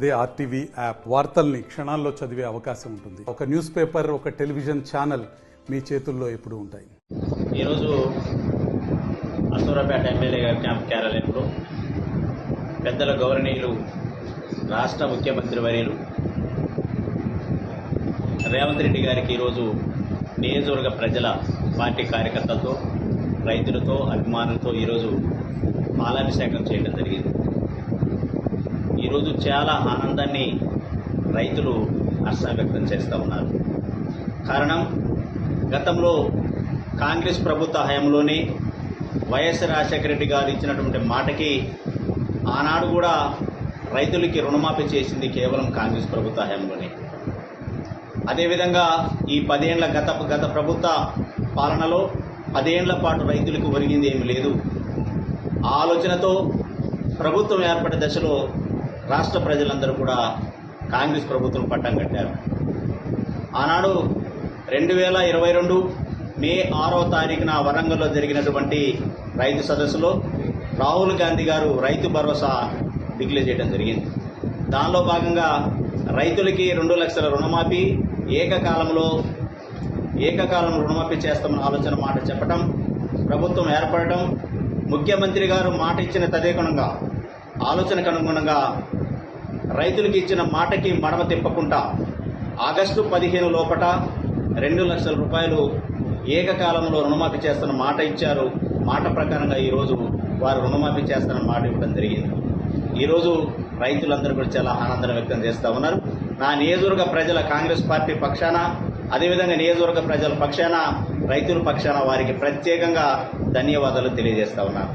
అదే RTV app వార్తల్ని క్షణాల్లో చదివే అవకాశం ఉంటుంది. ఒక న్యూస్ పేపర్, ఒక టెలివిజన్ ఛానల్ మీ చేతుల్లో ఎప్పుడూ ఉంటాయి. ఈరోజు అసూరాపేట ఎమ్మెల్యే గారి క్యాంప్ కార్యాలయంలో పెద్దల గౌరవనీయులు రాష్ట్ర ముఖ్యమంత్రి వర్యులు రేవంత్ రెడ్డి గారికి ఈరోజు నియోజకవర్గ ప్రజల పార్టీ కార్యకర్తలతో, రైతులతో, అభిమానులతో ఈరోజు పాలాభిషేకం చేయడం జరిగింది. ఈరోజు చాలా ఆనందాన్ని రైతులు హర్షం వ్యక్తం చేస్తూ ఉన్నారు. కారణం, గతంలో కాంగ్రెస్ ప్రభుత్వ హయాంలోనే వైఎస్ రాజశేఖర రెడ్డి గారు ఇచ్చినటువంటి మాటకి ఆనాడు కూడా రైతులకి రుణమాఫీ చేసింది కేవలం కాంగ్రెస్ ప్రభుత్వ హయాంలోనే. అదేవిధంగా ఈ 10 ఏళ్ల గత ప్రభుత్వ పాలనలో 10 ఏళ్ల పాటు రైతులకు ఒరిగింది ఏమీ లేదు. ఆ ఆలోచనతో ప్రభుత్వం ఏర్పడే దశలో రాష్ట్ర ప్రజలందరూ కూడా కాంగ్రెస్ ప్రభుత్వం పట్టం కట్టారు. ఆనాడు 2022 మే 6వ తారీఖున వరంగల్లో జరిగినటువంటి రైతు సదస్సులో రాహుల్ గాంధీ గారు రైతు భరోసా డిక్లేర్ చేయడం జరిగింది. దానిలో భాగంగా రైతులకి 2 లక్షల రుణమాఫీ ఏకకాలంలో రుణమాఫీ చేస్తామన్న ఆలోచన మాట చెప్పడం, ప్రభుత్వం ఏర్పడటం, ముఖ్యమంత్రి గారు మాట ఇచ్చిన తదేగుణంగా ఆలోచనకు అనుగుణంగా రైతులకు ఇచ్చిన మాటకి మడమ తిప్పకుండా ఆగస్టు 15 లోపట 2 లక్షల రూపాయలు ఏకకాలంలో రుణమాఫీ చేస్తున్న మాట ఇచ్చారు. మాట ప్రకారంగా ఈరోజు వారు రుణమాఫీ చేస్తున్న మాట ఇవ్వడం జరిగింది. ఈరోజు రైతులందరూ కూడా చాలా ఆనందం వ్యక్తం చేస్తూ ఉన్నారు. నా నియోజకవర్గ ప్రజల కాంగ్రెస్ పార్టీ పక్షాన, అదేవిధంగా నియోజకవర్గ ప్రజల పక్షాన, రైతుల పక్షాన వారికి ప్రత్యేకంగా ధన్యవాదాలు తెలియజేస్తా ఉన్నాను.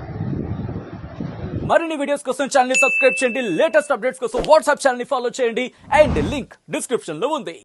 మరిన్ని వీడియోస్ కోసం ఛానల్ ని సబ్స్క్రైబ్ చేయండి. లేటెస్ట్ అప్డేట్స్ కోసం వాట్సాప్ ఛానల్ ని ఫాలో చేయండి. అండ్ లింక్ డిస్క్రిప్షన్ లో ఉంది.